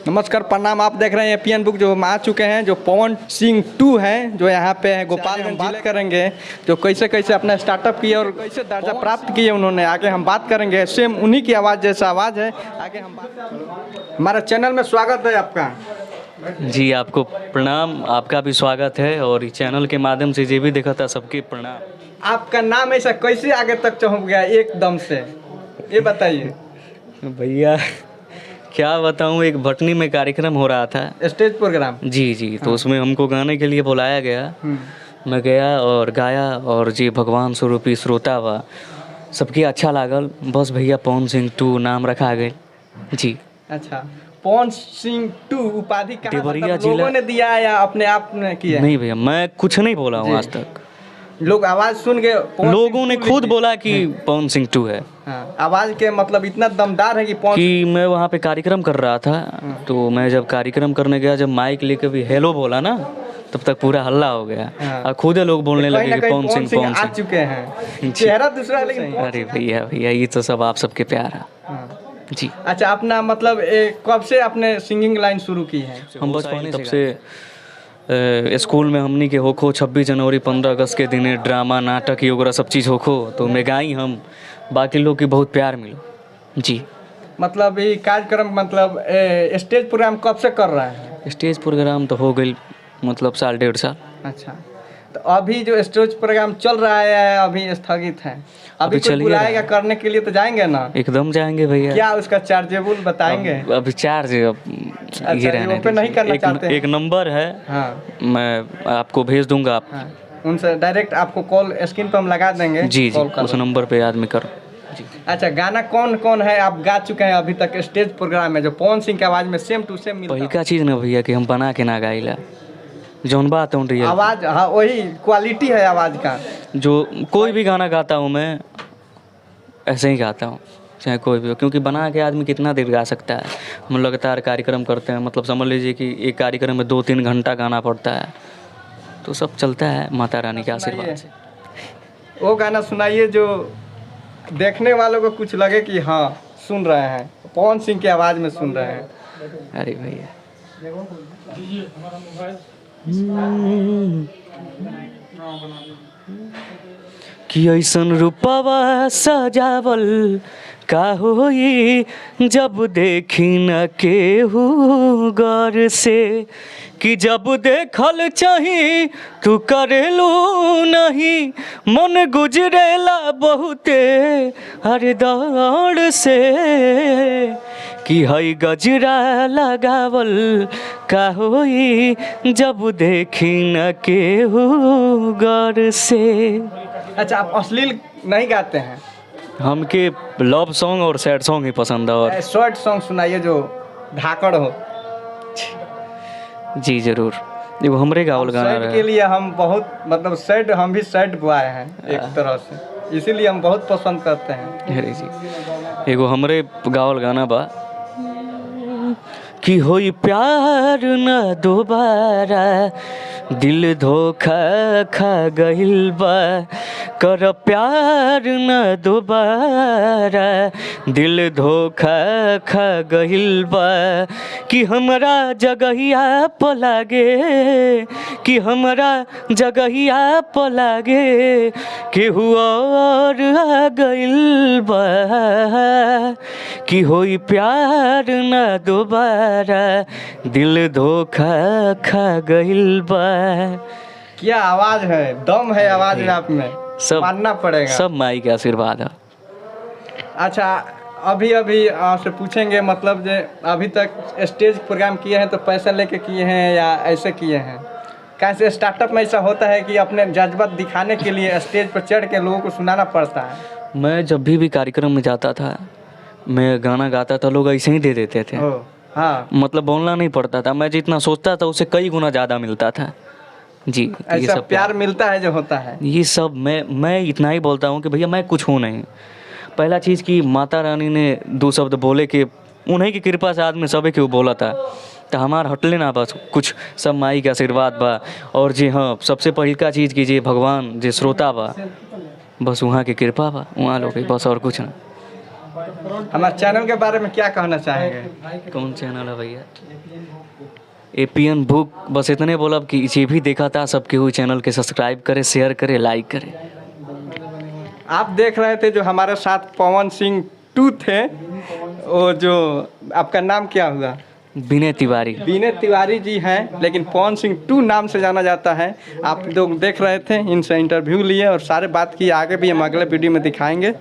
नमस्कार, प्रणाम। आप देख रहे हैं एपीएन बुक। जो हम आ चुके हैं, जो पवन सिंह 2 हैं, जो यहाँ पे है गोपालगंज। बात करेंगे जो कैसे कैसे अपना स्टार्टअप किए और कैसे दर्जा प्राप्त किए उन्होंने। आगे हम बात करेंगे। सेम उन्हीं की आवाज़ जैसा आवाज़ है। आगे हम बात। हमारे चैनल में स्वागत है आपका। जी, आपको प्रणाम। आपका भी स्वागत है और इस चैनल के माध्यम से जो भी देखा था सबके प्रणाम। आपका नाम ऐसा कैसे आगे तक पहुँच गया एकदम से, ये बताइए भैया। क्या बताऊं, एक भटनी में कार्यक्रम हो रहा था, स्टेज प्रोग्राम। जी। तो उसमें हमको गाने के लिए बुलाया गया। मैं गया और गाया और जी भगवान स्वरूपी श्रोता हुआ, सबके अच्छा लागल। बस भैया पवन सिंह 2 नाम रखा गए जी। अच्छा, पवन सिंह 2 उपाधि कहाँ देवरिया मतलब लोगों ने दिया है या अपने आप ने किया? नहीं भैया, मैं कुछ नहीं बोला हूँ आज तक। लोग आवाज़ सुन के लोगों ने खुद बोला कि पवन सिंह 2 है। हाँ, आवाज़ के मतलब इतना दमदार है कि मैं वहाँ पे कार्यक्रम कर रहा था। तो मैं जब कार्यक्रम करने गया, जब माइक लेके भी हेलो बोला ना, तब तक पूरा हल्ला हो गया। और खुद लोग बोलने लगे कि पवन सिंह आ चुके हैं। चेहरा दूसरा है लेकिन अरे भैया ये तो सब आप सबके प्यार है जी। अच्छा, अपना मतलब कब से आपने सिंगिंग लाइन शुरू की है? हम बचपन तब से स्कूल में हमनी के होखो 26 जनवरी 15 अगस्त के दिन ड्रामा नाटक वगैरह सब चीज़ होखो, तो मैं गाई हम। बाकी लोग की बहुत प्यार मिलो जी। मतलब ये कार्यक्रम मतलब स्टेज प्रोग्राम कब से कर रहा है? स्टेज प्रोग्राम तो हो गई मतलब साल 1.5 साल। अच्छा, तो अभी जो स्टेज प्रोग्राम चल रहा है अभी स्थगित है। अभी कोई बुलाएगा करने के लिए तो जाएंगे ना? एकदम जाएंगे भैया। क्या उसका चार्जेबल बताएंगे? अभी चार्ज ये रहने पे नहीं करना चाहते हैं। एक नंबर है। हाँ, मैं आपको भेज दूंगा। आप उनसे डायरेक्ट आपको कॉल स्क्रीन पर हम लगा देंगे। जी, उस नंबर पे आदमी कर जी। अच्छा, गाना कौन कौन है आप गा चुके हैं अभी तक स्टेज प्रोग्राम में जो पवन सिंह की आवाज़ में सेम टू सेम मिलता? पहली का चीज़ ना भैया कि हम बना के ना गाइला, जौन बात हो रही है आवाज़। हाँ, वही क्वालिटी है आवाज़ का। जो कोई भी गाना गाता हूँ मैं ऐसे ही गाता हूँ, चाहे कोई भी हो। क्योंकि बना के आदमी कितना देर गा सकता है। हम लगातार कार्यक्रम करते हैं, मतलब समझ लीजिए कि एक कार्यक्रम में 2-3 घंटा गाना पड़ता है, तो सब चलता है माता रानी के आशीर्वाद से। वो गाना सुनाइए जो देखने वालों को कुछ लगे कि हाँ सुन रहे हैं, पवन सिंह की आवाज़ में सुन रहे हैं। अरे भैया कि ऐसन रूपवा सजावल का होई जब देखी न केहू गौर से, कि जब देखल चाही तू करेलू नहीं, मन गुजरेला बहुते हर दौड़ से, कि हई गजरा लगावल का होई जब देखी न केहू गौर से। अच्छा, आप अश्लील नहीं गाते हैं? हमके लव सॉन्ग और सैड सॉन्ग ही पसंद है। और शॉर्ट सॉन्ग सुनाइए जो धाकड़ हो। जी जरूर, देखो हमरे गावल गाना के लिए हम बहुत मतलब सैड, हम भी सैड बॉय हैं एक तरह से, इसीलिए हम बहुत पसंद करते हैं। अरे जी, एगो हमरे गावल गाना बा कि होई प्यार न दोबारा, दिल धोखा खा गइल बा, कर प्यार न दोबारा, दिल धोखा खा गइल बा, कि हमरा जगहिया पलागे, कि हमरा जगहिया पलागे, केहू और आ गइल बा, कि होई प्यार न दोबारा, दिल धोखा खा गइल बा। क्या आवाज़ है, दम है आवाज़ में आप में, सब मानना पड़ेगा। सब माई के आशीर्वाद है। अच्छा, अभी आपसे पूछेंगे मतलब जो अभी तक स्टेज प्रोग्राम किए हैं तो पैसा लेके किए हैं या ऐसे किए हैं? कैसे स्टार्टअप में ऐसा होता है कि अपने जज्बा दिखाने के लिए स्टेज पर चढ़ के लोगों को सुनाना पड़ता है? मैं जब भी कार्यक्रम में जाता था, मैं गाना गाता था, लोग ऐसे ही दे देते थे। हाँ, मतलब बोलना नहीं पड़ता था। मैं जितना सोचता था उससे कई गुना ज़्यादा मिलता था जी। ऐसा सब प्यार मिलता है जो होता है। ये सब मैं इतना ही बोलता हूँ कि भैया मैं कुछ हूँ नहीं। पहला चीज़ कि माता रानी ने 2 शब्द बोले कि उन्हीं की कृपा से आदमी सबे के बोला था, तो हमार हटले ना बस कुछ, सब माई के आशीर्वाद बा। और जी हाँ, सबसे पहली का चीज़ की जे भगवान जे श्रोता बा, बस वहाँ की कृपा बा, वहाँ लोग बस, और कुछ ना। हमारे चैनल के बारे में क्या कहना चाहेंगे? कौन चैनल है भैया? APN book. बस इतने बोला कि ये भी देखा था, सबके हुई चैनल के सब्सक्राइब करे, शेयर करे, लाइक करे। आप देख रहे थे जो हमारे साथ पवन सिंह 2 थे, वो जो आपका नाम क्या हुआ? विनय तिवारी। विनय तिवारी जी हैं, लेकिन पवन सिंह 2 नाम से जाना जाता है। आप लोग देख रहे थे, इनसे इंटरव्यू लिए और सारे बात की, आगे भी हम अगले वीडियो में दिखाएंगे।